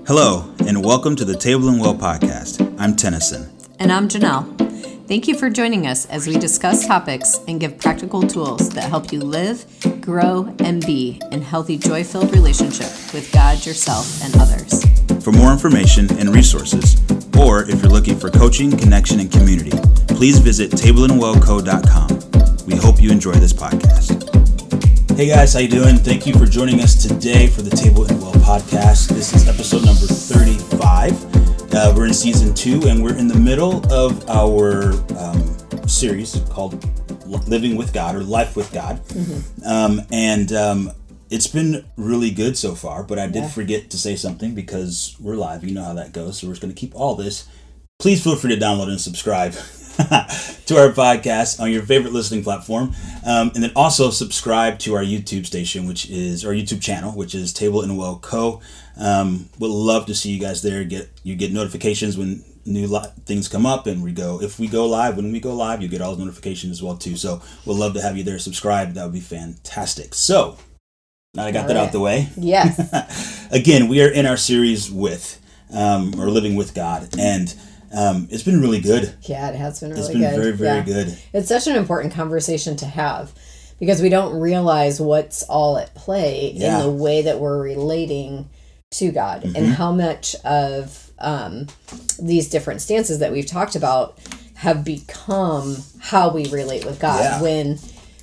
Hello, and welcome to the Table and Well podcast. I'm Tennyson. And I'm Janelle. Thank you for joining us as we discuss topics and give practical tools that help you live, grow, and be in healthy, joy-filled relationship with God, yourself, and others. For more information and resources, or if you're looking for coaching, connection, and community, please visit tableandwellco.com. We hope you enjoy this podcast. Hey guys, how you doing? Thank you for joining us today for the Table and Well podcast. This is episode number 35. We're in season 2, and we're in the middle of our series called Living with God or Life with God. It's been really good so far, but I did forget to say something because we're live. You know how that goes. So we're just going to keep all this. Please feel free to download and subscribe to our podcast on your favorite listening platform. And then also subscribe to our YouTube station, which is our YouTube channel, which is Table and Well Co. Would love to see you guys there. You get notifications when new things come up, and when we go live, you get all the notifications as well too. So we'd love to have you there. Subscribe. That would be fantastic. So now I got that out the way. Yes. Again, we are in our series with or Living with God, and it's been really good. Yeah, it has been really good. It's been very, very good. It's such an important conversation to have because we don't realize what's all at play in the way that we're relating to God and how much of these different stances that we've talked about have become how we relate with God when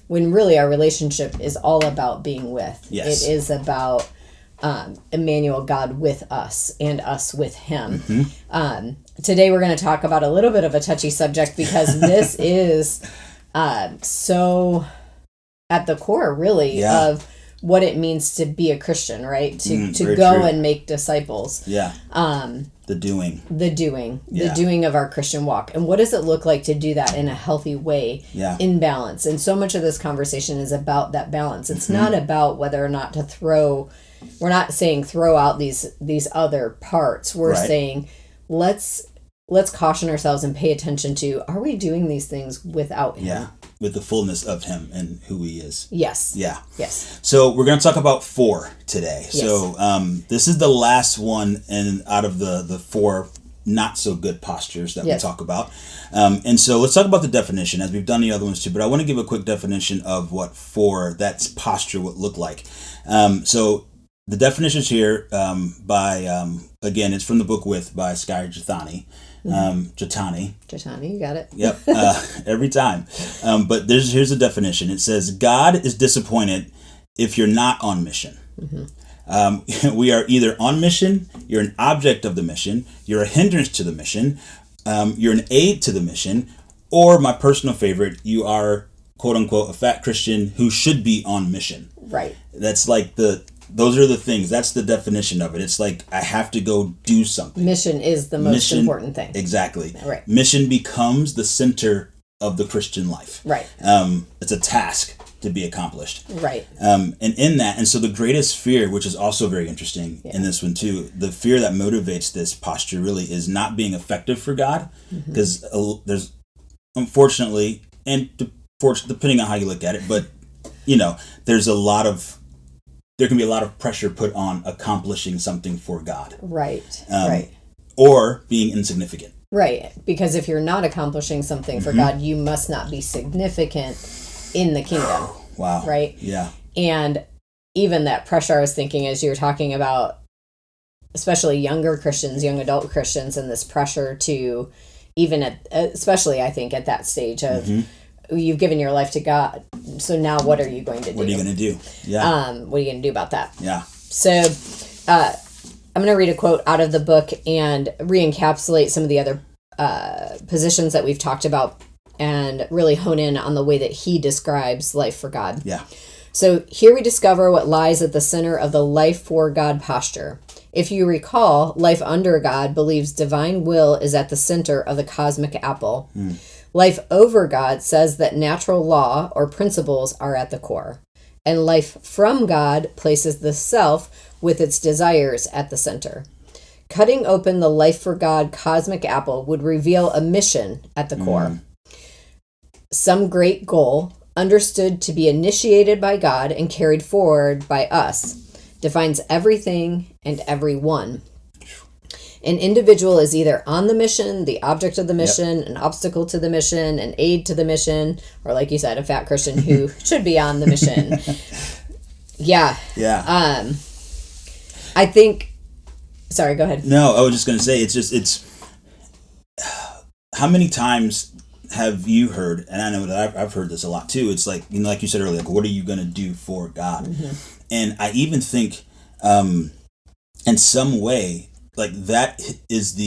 really our relationship is all about being with. Yes. It is about Emmanuel, God with us and us with him. Today we're going to talk about a little bit of a touchy subject because this is so at the core really of what it means to be a Christian, right? To go true. And make disciples. Yeah. The doing of our Christian walk. And what does it look like to do that in a healthy way, in balance? And so much of this conversation is about that balance. It's not about whether or not we're not saying throw out these other parts. We're saying let's caution ourselves and pay attention to, are we doing these things without him? Yeah, with the fullness of him and who he is. Yes. Yeah. Yes. So we're going to talk about 4 today. Yes. So this is the last one out of the 4 not so good postures that we talk about. And so let's talk about the definition as we've done the other ones too, but I want to give a quick definition of what that's posture would look like. So the definition's here by, again, it's from the book by Sky Jatani. Jatani, you got it. Yep, every time. But here's the definition. It says, God is disappointed if you're not on mission. We are either on mission, you're an object of the mission, you're a hindrance to the mission, you're an aid to the mission, or my personal favorite, you are, quote unquote, a fat Christian who should be on mission. Right. That's like those are the things. That's the definition of it. It's like I have to go do something. Mission is the most important thing. Exactly. Right. Mission becomes the center of the Christian life. Right. It's a task to be accomplished. Right. And in that, and so the greatest fear, which is also very interesting in this one too, the fear that motivates this posture really is not being effective for God, because there's, unfortunately, and depending on how you look at it, but there can be a lot of pressure put on accomplishing something for God. Right. Or being insignificant. Right. Because if you're not accomplishing something for God, you must not be significant in the kingdom. Wow. Right? Yeah. And even that pressure, I was thinking as you were talking about, especially younger Christians, young adult Christians, and this pressure to especially I think at that stage of you've given your life to God. So now what are you going to do? What are you going to do? Yeah. What are you going to do about that? Yeah. So I'm going to read a quote out of the book and re-encapsulate some of the other positions that we've talked about and really hone in on the way that he describes life for God. Yeah. So here we discover what lies at the center of the life for God posture. If you recall, life under God believes divine will is at the center of the cosmic apple. Life over God says that natural law or principles are at the core. And life from God places the self with its desires at the center. Cutting open the life for God cosmic apple would reveal a mission at the core. Some great goal, understood to be initiated by God and carried forward by us, defines everything and everyone. An individual is either on the mission, the object of the mission, an obstacle to the mission, an aid to the mission, or like you said, a fat Christian who should be on the mission. Yeah. I think, sorry, go ahead. No, I was just going to say, it's how many times have you heard, and I know that I've heard this a lot too, it's like, like you said earlier, like, what are you going to do for God? Mm-hmm. And I even think, in some way, like, that is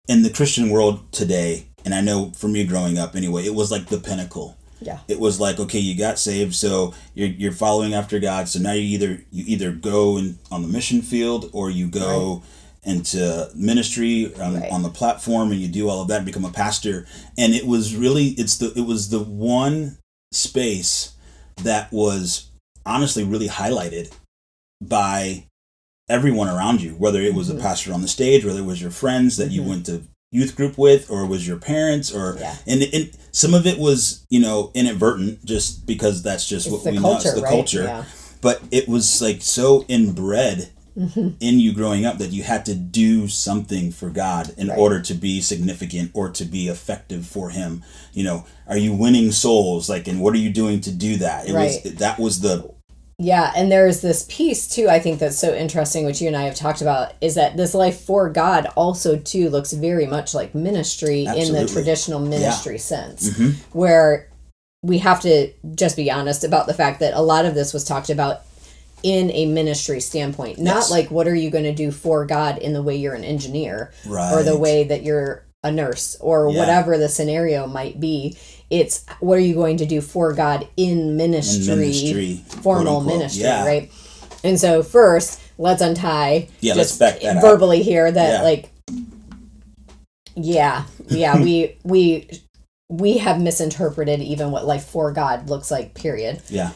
in the Christian world today, and I know for me growing up anyway, it was like the pinnacle. Yeah. It was like, okay, you got saved, so you're following after God, so now you either go on the mission field, or you go into ministry on the platform, and you do all of that and become a pastor. And it was really, it was the one space that was honestly really highlighted by everyone around you, whether it was a pastor on the stage, whether it was your friends that you went to youth group with, or it was your parents, or and some of it was inadvertent, just because that's just what we know, it's the culture. Yeah. But it was like so inbred in you growing up that you had to do something for God in order to be significant or to be effective for Him. Are you winning souls? Like, and what are you doing to do that? That was the. Yeah, and there's this piece too, I think, that's so interesting, which you and I have talked about, is that this life for God also too looks very much like ministry. Absolutely. In the traditional ministry sense, where we have to just be honest about the fact that a lot of this was talked about in a ministry standpoint, not like, what are you going to do for God in the way you're an engineer, or the way that you're a nurse, or whatever the scenario might be. It's, what are you going to do for God in ministry, formal ministry, right? And so first, let's untie, let's back that verbally up here that like, we have misinterpreted even what life for God looks like, period. Yeah.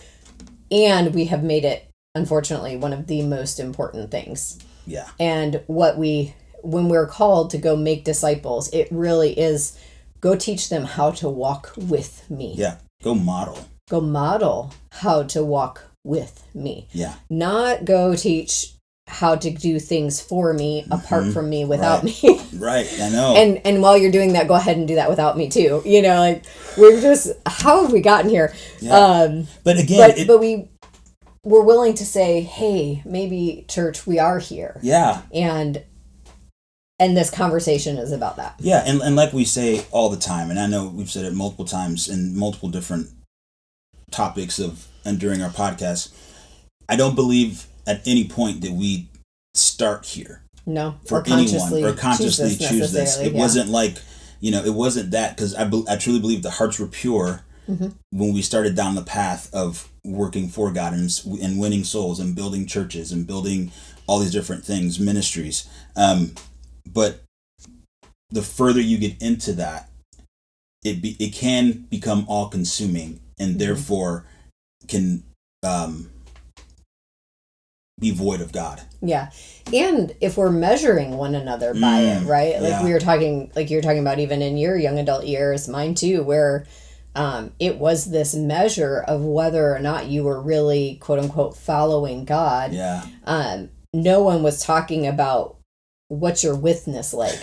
And we have made it, unfortunately, one of the most important things. Yeah. And when we're called to go make disciples, it really is, go teach them how to walk with me. Yeah. Go model. Go model how to walk with me. Yeah. Not go teach how to do things for me, apart from me, without me. Right. I know. And while you're doing that, go ahead and do that without me too. Like, we're just, how have we gotten here? Yeah. But again, but we're willing to say, hey, maybe church, we are here. Yeah. And this conversation is about that. Yeah, and like we say all the time, and I know we've said it multiple times in multiple different topics and during our podcast, I don't believe at any point that we start here. No. For anyone, or consciously choose this. It wasn't like, it wasn't that, because I truly believe the hearts were pure when we started down the path of working for God and winning souls and building churches and building all these different things, ministries. But the further you get into that, it can become all consuming, and therefore can be void of God. Yeah. And if we're measuring one another by it, right? Like we were talking, like you were talking about even in your young adult years, mine too, where it was this measure of whether or not you were really, quote unquote, following God. Yeah. No one was talking about what's your witness like,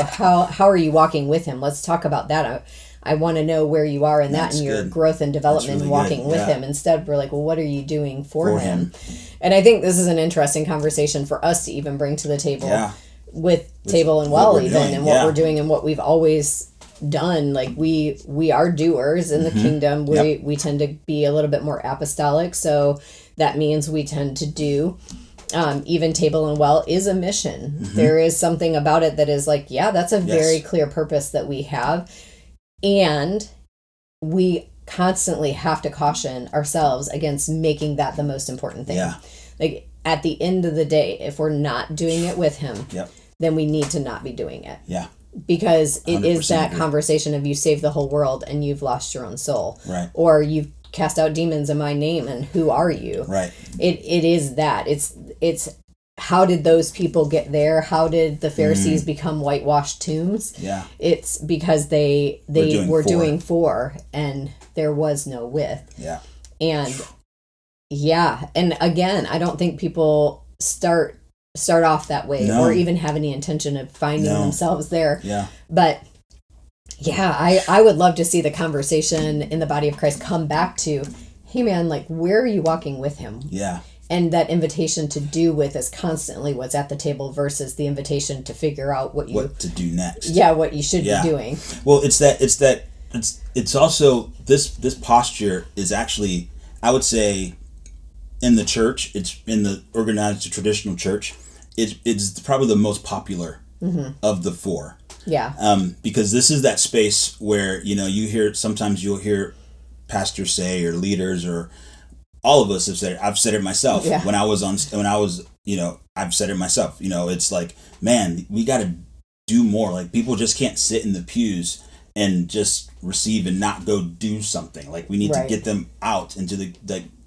how are you walking with Him? Let's talk about that. I want to know where you are in that, and your growth and development, really walking with Him. Instead, we're like, well, what are you doing for him? And I think this is an interesting conversation for us to even bring to the table with Table and Well, even, and what we're doing and what we've always done. Like, we are doers in the kingdom. We tend to be a little bit more apostolic, so that means we tend to do. Even Table and Well is a mission. There is something about it that is like, that's a very clear purpose that we have. And we constantly have to caution ourselves against making that the most important thing. Yeah. Like, at the end of the day, if we're not doing it with Him, then we need to not be doing it. Yeah. Because it is that conversation of, you saved the whole world and you've lost your own soul. Right. Or you've cast out demons in my name, and who are you? Right. It is that. It's how did those people get there? How did the Pharisees become whitewashed tombs? Yeah. It's because they were doing for, and there was no with. Yeah. And and again, I don't think people start start off that way or even have any intention of finding themselves there. Yeah. But yeah, I would love to see the conversation in the body of Christ come back to, hey man, like, where are you walking with him? Yeah. And that invitation to do with is constantly what's at the table versus the invitation to figure out what to do next. Yeah, what you should be doing. Well, it's also this posture is actually, I would say, in the church, it's in the organized traditional church, it's probably the most popular of the four. Yeah. Because this is that space where, sometimes you'll hear pastors say, or leaders, or all of us have said it. I've said it myself. Yeah. I've said it myself. It's like, man, we got to do more. Like, people just can't sit in the pews and just receive and not go do something. Like, we need to get them out into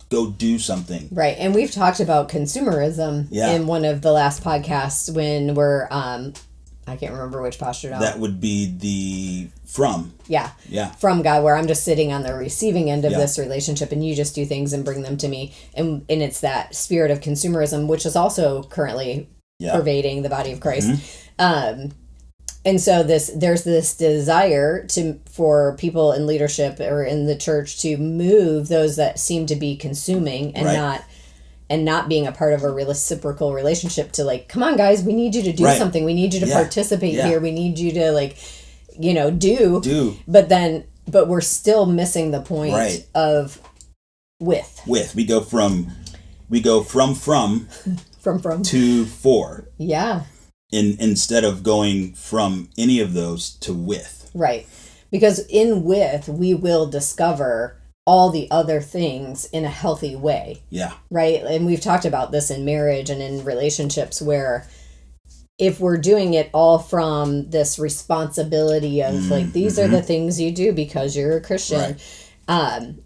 go do something. Right. And we've talked about consumerism in one of the last podcasts when we're, I can't remember which posture now. That would be the from. Yeah. From God, where I'm just sitting on the receiving end of this relationship and you just do things and bring them to me. And it's that spirit of consumerism, which is also currently pervading the body of Christ. Mm-hmm. And so there's this desire for people in leadership or in the church to move those that seem to be consuming and not being a part of a reciprocal relationship to, like, come on guys, we need you to do something. We need you to participate here. We need you to, like, do. But we're still missing the point of with. We go from to for. Yeah. Instead of going from any of those to with. Right. Because in with, we will discover all the other things in a healthy way. Yeah. Right? And we've talked about this in marriage and in relationships where if we're doing it all from this responsibility of like, these are the things you do because you're a Christian,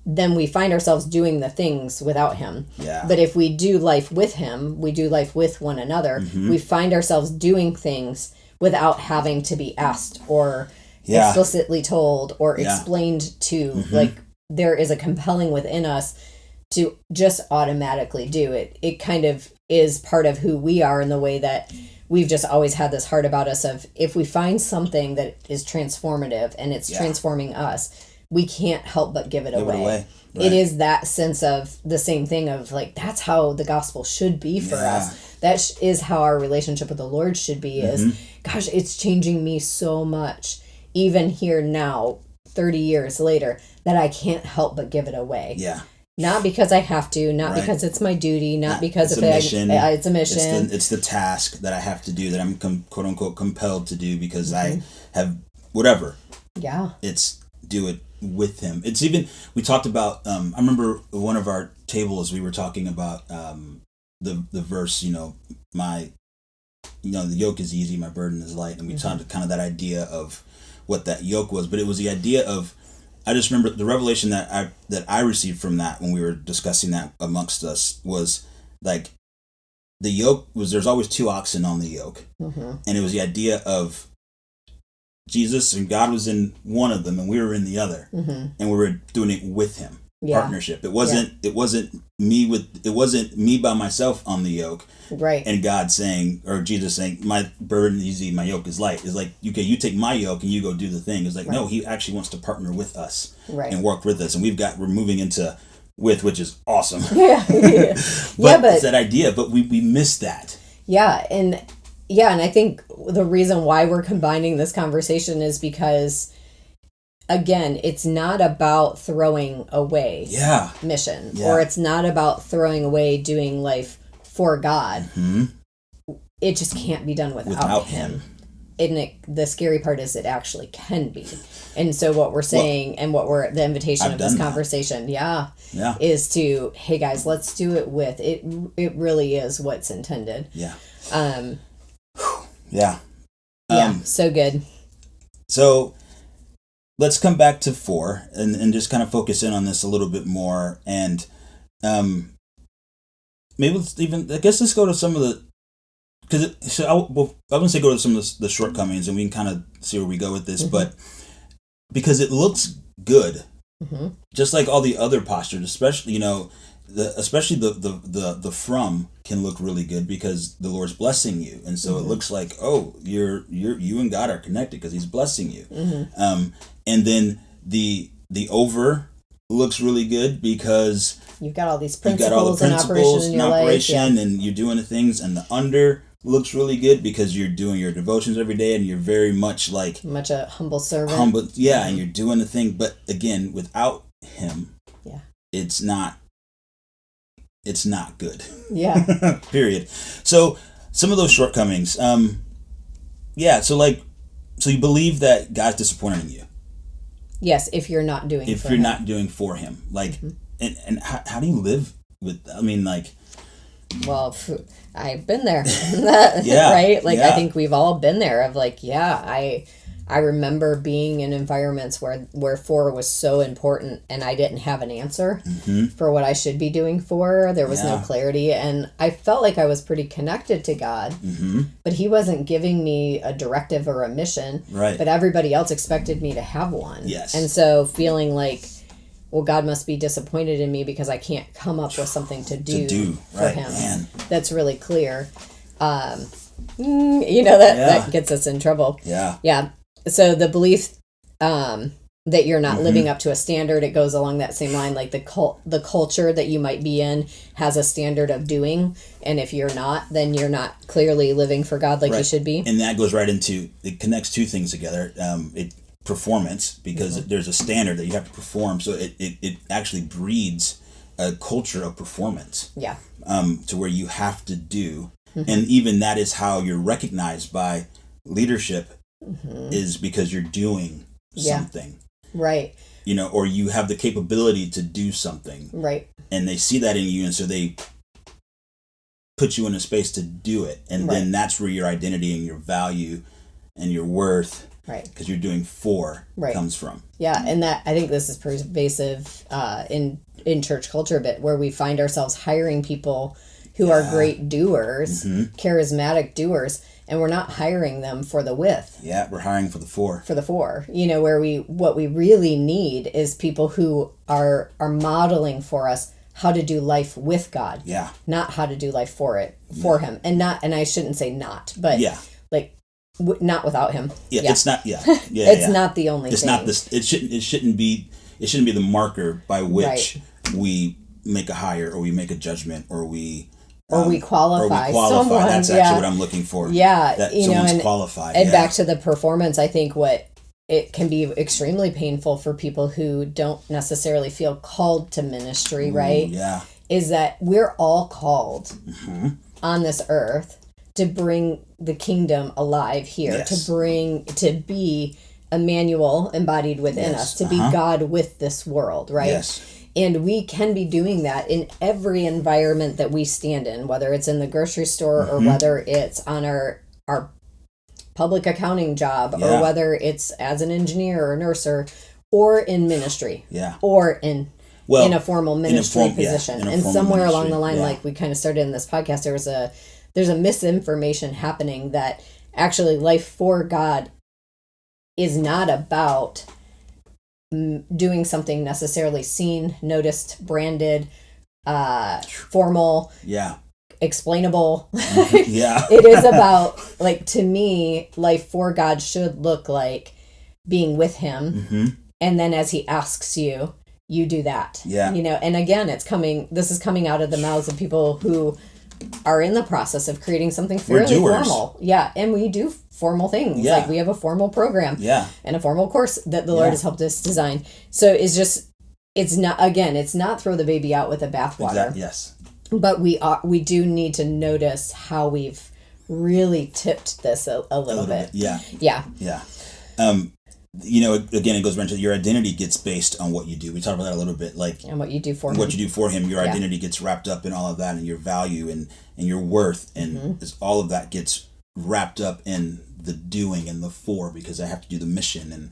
then we find ourselves doing the things without him. Yeah. But if we do life with him, we do life with one another, we find ourselves doing things without having to be asked or explicitly told or explained to. Like, there is a compelling within us to just automatically do it. It kind of is part of who we are in the way that we've just always had this heart about us of, if we find something that is transformative and it's transforming us, we can't help but give it away. Right. It is that sense of the same thing of, like, that's how the gospel should be for us. That is how our relationship with the Lord should be is, gosh, it's changing me so much, even here now, 30 years later, that I can't help but give it away. Yeah. Not because I have to, not because it's my duty, not because it's a mission. It's a mission. It's the task that I have to do, that I'm quote unquote compelled to do because I have whatever. Yeah. It's do it with him. It's even, we talked about, I remember one of our tables, we were talking about the verse, the yoke is easy, my burden is light. And we talked kind of that idea of what that yoke was, but it was the idea of, I just remember the revelation that I received from that when we were discussing that amongst us was, like, the yoke was, there's always two oxen on the yoke. And it was the idea of Jesus and God was in one of them and we were in the other, and we were doing it with him. Partnership. It wasn't me by myself on the yoke. Right. And God saying, or Jesus saying, my burden is easy, my yoke is light. It's like, okay, you take my yoke and you go do the thing. It's like, no, he actually wants to partner with us and work with us. And we're moving into which is awesome. But it's that idea, but we missed that. And I think the reason why we're combining this conversation is because, again, it's not about throwing away mission, or it's not about throwing away doing life for God. It just can't be done without him. And the scary part is it actually can be. And so what we're saying and the invitation of this conversation, is to, hey guys, let's do it with it. It really is what's intended. So good. So let's come back to 4 and just kind of focus in on this a little bit more. And maybe let's go to some of the, because I wouldn't say go to some of the shortcomings and we can kind of see where we go with this, but because it looks good, just like all the other postures, especially, especially the from can look really good because the Lord's blessing you, and so it looks like, oh, you and God are connected because He's blessing you. And then the over looks really good because you've got all these principles in operation in your life, and you're doing the things. And the under looks really good because you're doing your devotions every day, and you're very much a humble servant. And you're doing the thing. But again, without Him, it's not good. Yeah. Period. So some of those shortcomings. So you believe that God's disappointed in you. Yes, if you're not doing not doing for Him. And how do you live with, well, I've been there. Right? I think we've all been there of I remember being in environments where for was so important and I didn't have an answer for what I should be doing for. There was no clarity, and I felt like I was pretty connected to God, but He wasn't giving me a directive or a mission, right? But everybody else expected me to have one. Yes. And so feeling like, well, God must be disappointed in me because I can't come up with something to do for Him. Man. That's really clear. That gets us in trouble. Yeah. So the belief that you're not living up to a standard, it goes along that same line. Like the culture that you might be in has a standard of doing, and if you're not, then you're not clearly living for God like you should be. And that goes right into, it connects two things together. Performance, because there's a standard that you have to perform, so it actually breeds a culture of performance. Yeah. To where you have to do, and even that is how you're recognized by leadership. Is because you're doing something, right? Or you have the capability to do something, right? And they see that in you, and so they put you in a space to do it, and then that's where your identity and your value and your worth, right? Because you're doing comes from. Yeah, and that, I think this is pervasive in church culture a bit, where we find ourselves hiring people who are great doers, charismatic doers. And we're not hiring them for the with. Yeah, we're hiring for the for. For the for. Where what we really need is people who are modeling for us how to do life with God. Yeah. Not how to do life for Him. And I shouldn't say not, but not without Him. Yeah, it's not. Yeah. It's not the only it's thing. Not this. It shouldn't be the marker by which we make a hire, or we make a judgment, or we qualify. Someone. That's actually what I'm looking for. Yeah, that someone's qualified. And back to the performance, I think what it can be extremely painful for people who don't necessarily feel called to ministry, right? Yeah, is that we're all called on this earth to bring the kingdom alive here, to be Emmanuel embodied within us, to be God with this world, right? Yes. And we can be doing that in every environment that we stand in, whether it's in the grocery store or whether it's on our public accounting job or whether it's as an engineer or nurse or in ministry or in a formal ministry position. And somewhere along the line, like we kind of started in this podcast, there's a misinformation happening that actually life for God is not about doing something necessarily seen, noticed, branded, formal, explainable. It is about, to me, life for God should look like being with Him, and then as He asks you, you do that. And again, this is coming out of the mouths of people who are in the process of creating something fairly formal. And we do formal things. Like we have a formal program and a formal course that the Lord has helped us design. So it's not throw the baby out with the bathwater. Exactly. Yes. But we do need to notice how we've really tipped this a little bit. Yeah. Again, it goes back to your identity gets based on what you do. We talked about that a little bit, and what you do for Him. What you do for Him, your identity gets wrapped up in all of that, and your value and your worth, and all of that gets wrapped up in the doing and the for, because I have to do the mission, and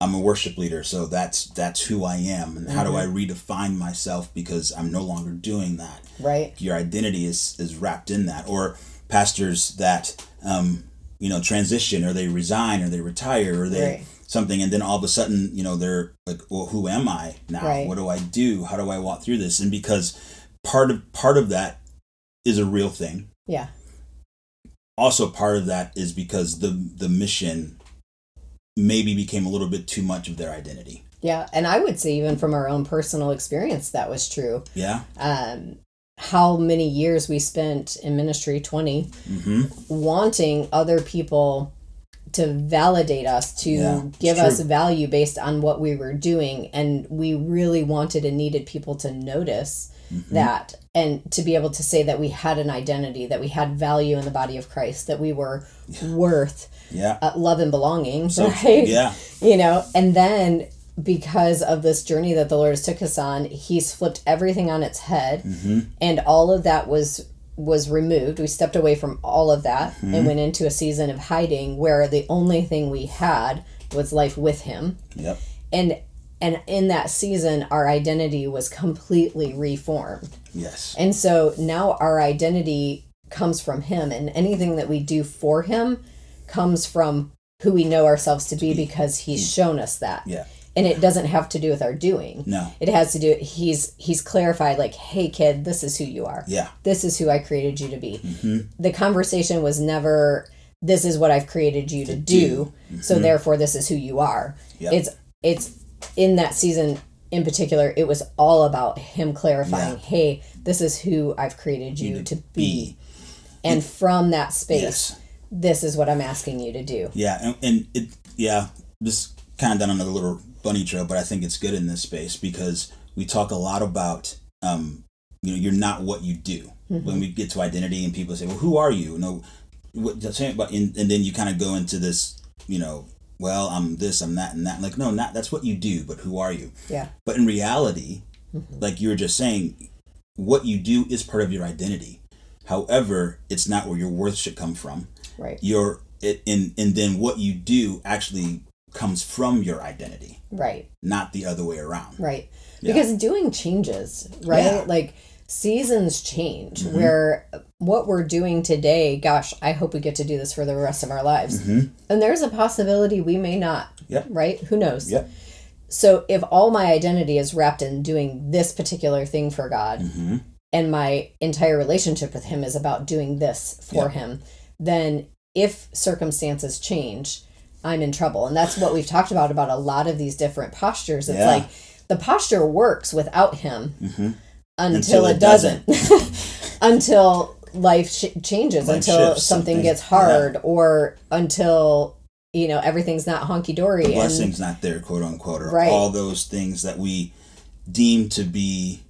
I'm a worship leader, so that's who I am, and how do I redefine myself because I'm no longer doing that. Right. Your identity is wrapped in that, or pastors that transition, or they resign, or they retire, or they something, and then all of a sudden, they're like, well, who am I now? Right. What do I do? How do I walk through this? And because part of that is a real thing. Yeah. Also, part of that is because the mission maybe became a little bit too much of their identity. Yeah, and I would say even from our own personal experience, that was true. Yeah. How many years we spent in ministry, 20, wanting other people to validate us, to give us value based on what we were doing. And we really wanted and needed people to notice that, and to be able to say that we had an identity, that we had value in the body of Christ, that we were worth love and belonging, right? Yeah. And then because of this journey that the Lord has took us on, he's flipped everything on its head, and all of that was removed. We stepped away from all of that and went into a season of hiding where the only thing we had was life with him. Yep. And in that season, our identity was completely reformed. Yes. And so now our identity comes from him, and anything that we do for him comes from who we know ourselves to be, because he's shown us that. Yeah. And it doesn't have to do with our doing. No. It has to do, he's clarified, like, hey kid, this is who you are. Yeah. This is who I created you to be. The conversation was never, this is what I've created you to do. So therefore this is who you are. Yep. It's in that season in particular, it was all about him clarifying, hey, this is who I've created you to be. And from that space, this is what I'm asking you to do. Yeah. And this kind of done another little bunny trail, but I think it's good in this space because we talk a lot about, you're not what you do. When we get to identity and people say, well, who are you? And then you kind of go into this, well, I'm this, I'm that, and that. Like, no, that's what you do, but who are you? Yeah. But in reality, like you were just saying, what you do is part of your identity. However, it's not where your worth should come from. Right. And then what you do actually comes from your identity. Right. Not the other way around. Right. Yeah. Because doing changes, right? Yeah. Like seasons change, where what we're doing today, gosh, I hope we get to do this for the rest of our lives. And there's a possibility we may not, right? Who knows? Yep. So if all my identity is wrapped in doing this particular thing for God, and my entire relationship with him is about doing this for him, then if circumstances change, I'm in trouble. And that's what we've talked about a lot of these different postures. It's like the posture works without him until it doesn't. Until life changes, until something gets hard, or until, everything's not hunky-dory. The blessing's not there, quote unquote, or all those things that we deem to be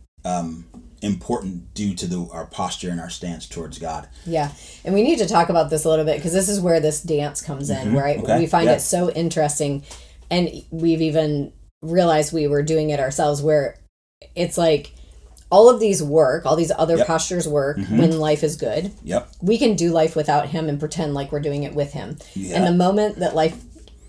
important due to our posture and our stance towards God. Yeah. And we need to talk about this a little bit, because this is where this dance comes in, right? Okay. We find it so interesting. And we've even realized we were doing it ourselves, where it's like all of these work, all these other postures work when life is good. Yep. We can do life without him and pretend like we're doing it with him. Yeah. And the moment that life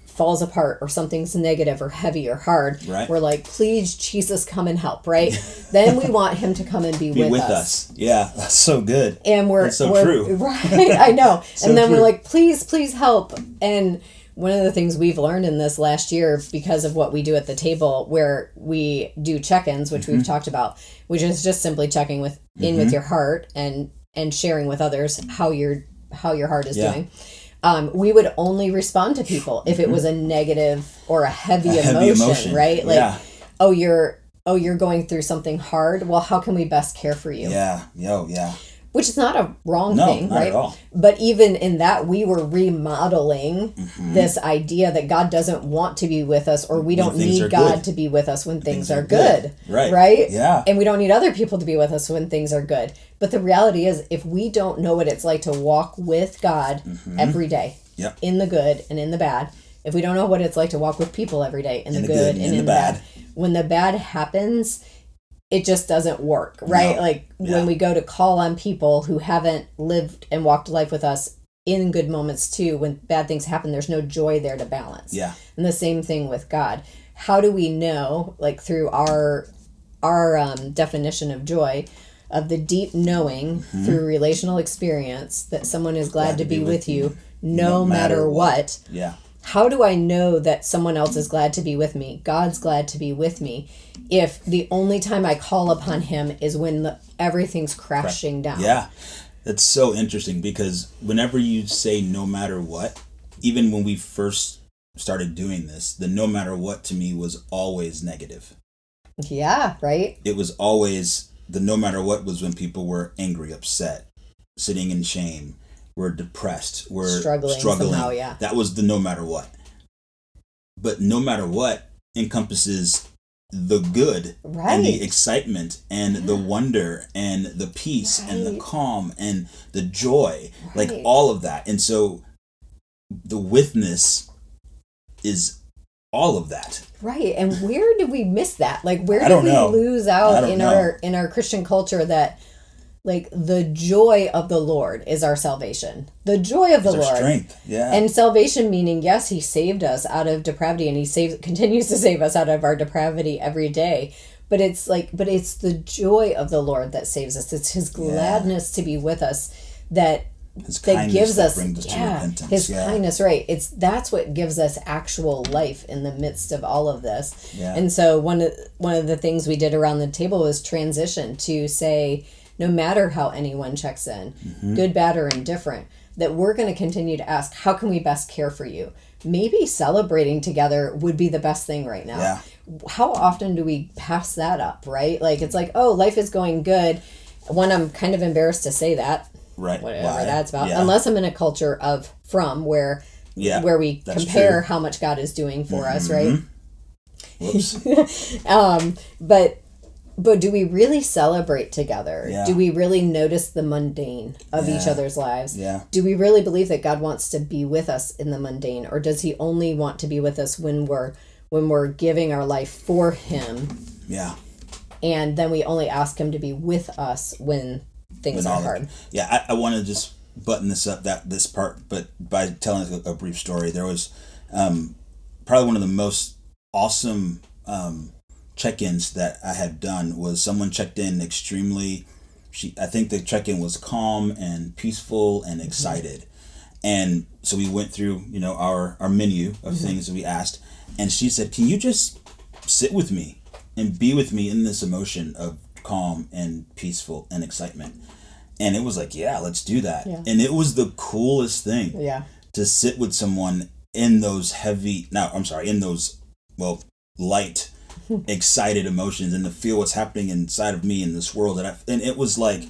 falls apart or something's negative or heavy or hard, we're like, please, Jesus, come and help, right? Then we want him to come and be with us. Yeah, that's so good. And that's so true. Right, I know. So and then we're like, please help. And one of the things we've learned in this last year, because of what we do at the table, where we do check-ins, which we've talked about, which is just simply checking in with your heart and sharing with others how your heart is doing. We would only respond to people if it was a negative or a heavy emotion, right? Like, oh, you're going through something hard. Well, how can we best care for you? Yeah. Which is not a wrong thing, not right? At all. But even in that, we were remodeling this idea that God doesn't want to be with us, or we don't need God to be with us when things are good. Right? Yeah. And we don't need other people to be with us when things are good. But the reality is, if we don't know what it's like to walk with God every day, in the good and in the bad, if we don't know what it's like to walk with people every day in the good and in the bad, when the bad happens, it just doesn't work, right? No. When we go to call on people who haven't lived and walked life with us in good moments too, when bad things happen, there's no joy there to balance. Yeah. And the same thing with God. How do we know, through our definition of joy, of the deep knowing through relational experience that someone is glad to be with you no matter what? Yeah. How do I know that someone else is glad to be with me? God's glad to be with me if the only time I call upon him is when everything's crashing down. Yeah. That's so interesting because whenever you say no matter what, even when we first started doing this, the no matter what to me was always negative. Yeah, right? It was always, the no matter what was when people were angry, upset, sitting in shame, were depressed, were struggling. Somehow, yeah. That was the no matter what. But no matter what encompasses the good and the excitement and the wonder and the peace and the calm and the joy, like all of that. And so the witness is all of that. Right. And where do we miss that? Like, where do we lose out in our Christian culture that, like, the joy of the Lord is our salvation. The joy of the Lord. Our strength. Yeah. And salvation meaning, yes, he saved us out of depravity, and he continues to save us out of our depravity every day. But it's the joy of the Lord that saves us. It's his gladness to be with us that gives us his kindness, right? That's what gives us actual life in the midst of all of this. Yeah. And so one of the things we did around the table was transition to say, no matter how anyone checks in, good, bad, or indifferent, that we're going to continue to ask, how can we best care for you? Maybe celebrating together would be the best thing right now. Yeah. How often do we pass that up, right? Like, it's like, oh, life is going good. One, I'm kind of embarrassed to say that. Right. Whatever that's about. Yeah. Unless I'm in a culture where we compare how much God is doing for us, right? Whoops. But do we really celebrate together? Yeah. Do we really notice the mundane of each other's lives? Yeah. Do we really believe that God wants to be with us in the mundane, or does he only want to be with us when we're giving our life for him? Yeah. And then we only ask him to be with us when things are hard. I want to just button this part, but by telling a brief story. There was probably one of the most awesome check-ins that I had done was someone checked in extremely, I think the check-in was calm and peaceful and excited. And so we went through, our menu of things that we asked, and she said, can you just sit with me and be with me in this emotion of calm and peaceful and excitement? And it was like, yeah, let's do that. Yeah. And it was the coolest thing to sit with someone in those light, excited emotions and to feel what's happening inside of me in this world. And it was like,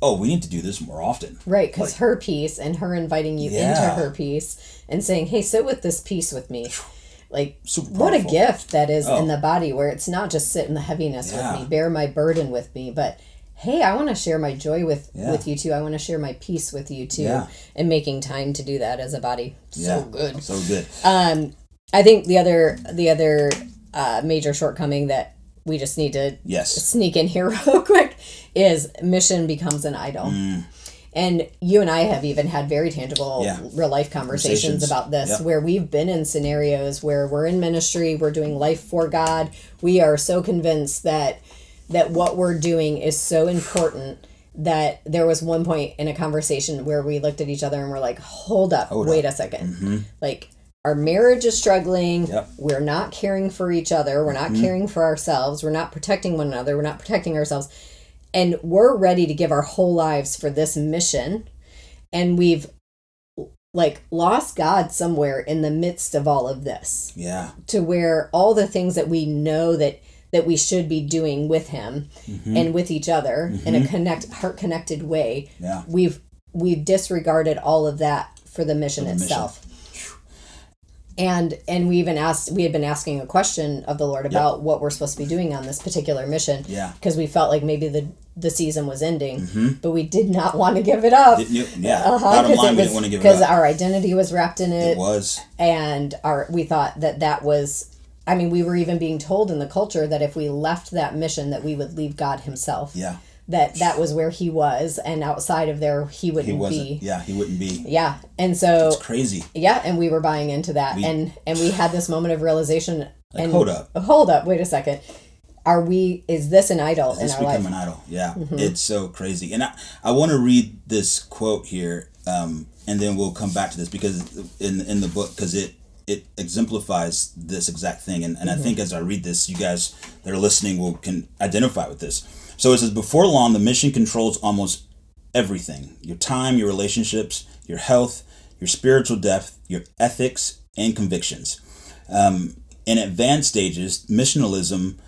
oh, we need to do this more often. Right, because her peace and her inviting you into her peace and saying, hey, sit with this peace with me. Like, what a gift that is in the body, where it's not just sit in the heaviness with me, bear my burden with me, but hey, I want to share my joy with you too. I want to share my peace with you too. And making time to do that as a body. So good. So good. I think the other major shortcoming that we just need to sneak in here real quick is mission becomes an idol. And you and I have even had very tangible real life conversations about this, where we've been in scenarios where we're in ministry, we're doing life for God. We are so convinced that what we're doing is so important that there was one point in a conversation where we looked at each other and we're like, hold up, wait a second. Like, our marriage is struggling. We're not caring for each other. We're not caring for ourselves. We're not protecting one another. We're not protecting ourselves. And we're ready to give our whole lives for this mission. And we've lost God somewhere in the midst of all of this. Yeah. To where all the things that we know that we should be doing with him and with each other in a heart connected way. Yeah. We've disregarded all of that for the mission itself. And we had been asking a question of the Lord about what we're supposed to be doing on this particular mission. Yeah. Because we felt like maybe the season was ending, but we did not want to give it up. Bottom line, we didn't want to give it up. Because our identity was wrapped in it. It was. And we thought that was, we were even being told in the culture that if we left that mission, that we would leave God himself. Yeah. That was where he was, and outside of there, he wouldn't be. Yeah, he wouldn't be. Yeah, and so... It's crazy. Yeah, and we were buying into that, and we had this moment of realization. And hold up, wait a second. Is this an idol in our life? It's become an idol, yeah. It's so crazy. And I want to read this quote here, and then we'll come back to this, because in the book, because it exemplifies this exact thing. And I think as I read this, you guys that are listening can identify with this. So it says, before long, the mission controls almost everything: your time, your relationships, your health, your spiritual depth, your ethics, and convictions. In advanced stages, missionalism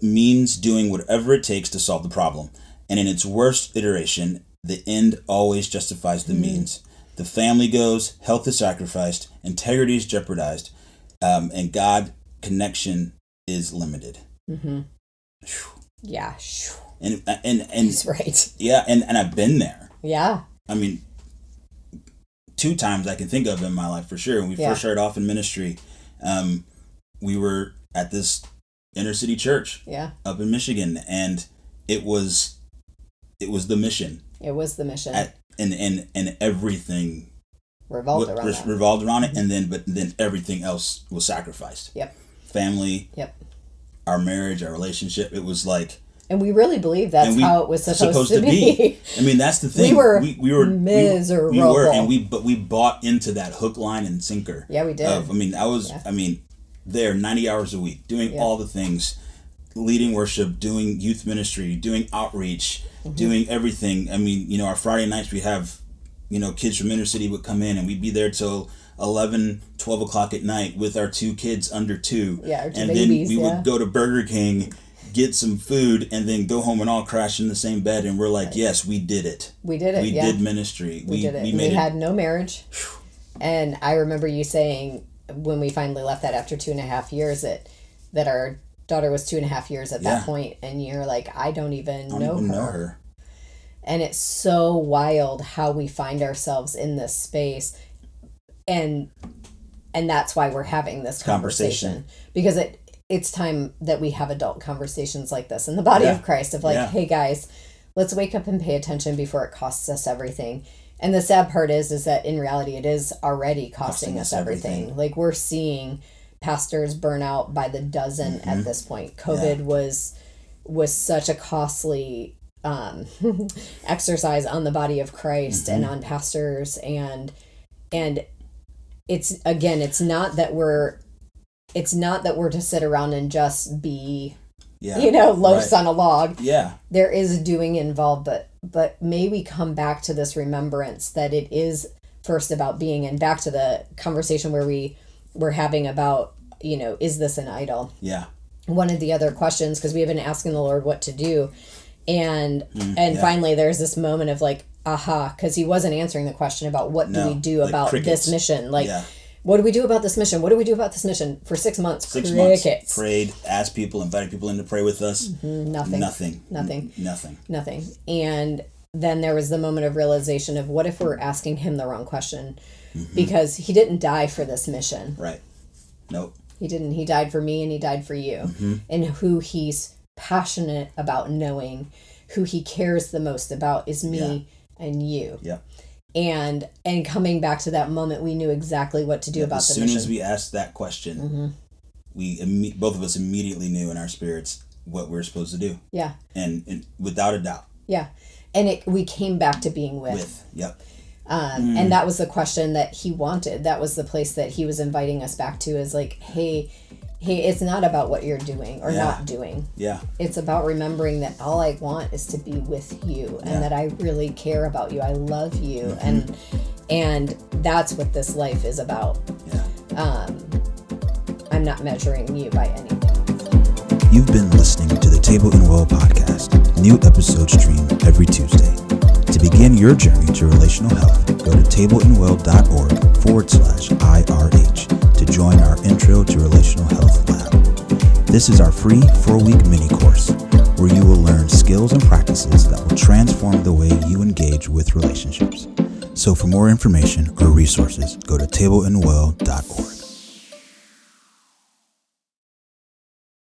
means doing whatever it takes to solve the problem. And in its worst iteration, the end always justifies the means. The family goes, health is sacrificed, integrity is jeopardized, and God connection is limited. Yeah. And He's right. Yeah, and I've been there. Yeah. I mean, 2 times I can think of in my life for sure. When we first started off in ministry, we were at this inner city church up in Michigan, and it was the mission. It was the mission. And everything revolved around it, and then everything else was sacrificed. Yep. Family. Yep. Our marriage, our relationship. It was like. And we really believe that's how it was supposed to be. I mean, that's the thing. We were miserable. We were, and we bought into that hook, line, and sinker. Yeah, we did. There 90 hours a week, doing all the things, leading worship, doing youth ministry, doing outreach, doing everything. I mean, our Friday nights we'd have, kids from inner city would come in, and we'd be there till 11, 12 o'clock at night with our 2 kids under 2. Yeah, our 2 and babies, then we would go to Burger King, get some food, and then go home and all crash in the same bed, and we're like, yes, we did it. We did it. We did ministry. We did it. We had no marriage. And I remember you saying when we finally left that after 2.5 years that our daughter was 2.5 years at that point, and you're like, I don't even know her. And it's so wild how we find ourselves in this space, and that's why we're having this conversation. Because it's time that we have adult conversations like this in the body of Christ of like, hey guys, let's wake up and pay attention before it costs us everything. And the sad part is that in reality, it is already costing us everything. Like, we're seeing pastors burn out by the dozen at this point. COVID was such a costly exercise on the body of Christ and on pastors. And it's not that we're to sit around and just be, loafs on a log. Yeah. There is doing involved, but may we come back to this remembrance that it is first about being, and back to the conversation where we were having about, is this an idol? Yeah. One of the other questions, because we have been asking the Lord what to do. And finally there's this moment of like, aha, because he wasn't answering the question about what do we do about this mission? Like, what do we do about this mission? What do we do about this mission? For 6 months, 6 months, prayed, asked people, invited people in to pray with us. Nothing. And then there was the moment of realization of, what if we're asking him the wrong question? Because he didn't die for this mission. Right. Nope. He didn't. He died for me, and he died for you. And who he's passionate about knowing, who he cares the most about is me and you. Yeah. And coming back to that moment, we knew exactly what to do about the mission. As soon as we asked that question, we both of us immediately knew in our spirits what we were supposed to do. Yeah. And without a doubt. Yeah. And we came back to being with. Yep. And that was the question that he wanted. That was the place that he was inviting us back to, is like, hey, it's not about what you're doing or not doing. Yeah. It's about remembering that all I want is to be with you, and that I really care about you. I love you. And that's what this life is about. Yeah. I'm not measuring you by anything. You've been listening to the Table and Well podcast. New episodes stream every Tuesday. To begin your journey to relational health, go to tableandwell.org/IRH to join our Intro to Relational Health Lab. This is our free 4-week mini course where you will learn skills and practices that will transform the way you engage with relationships. So for more information or resources, go to tableandwell.org.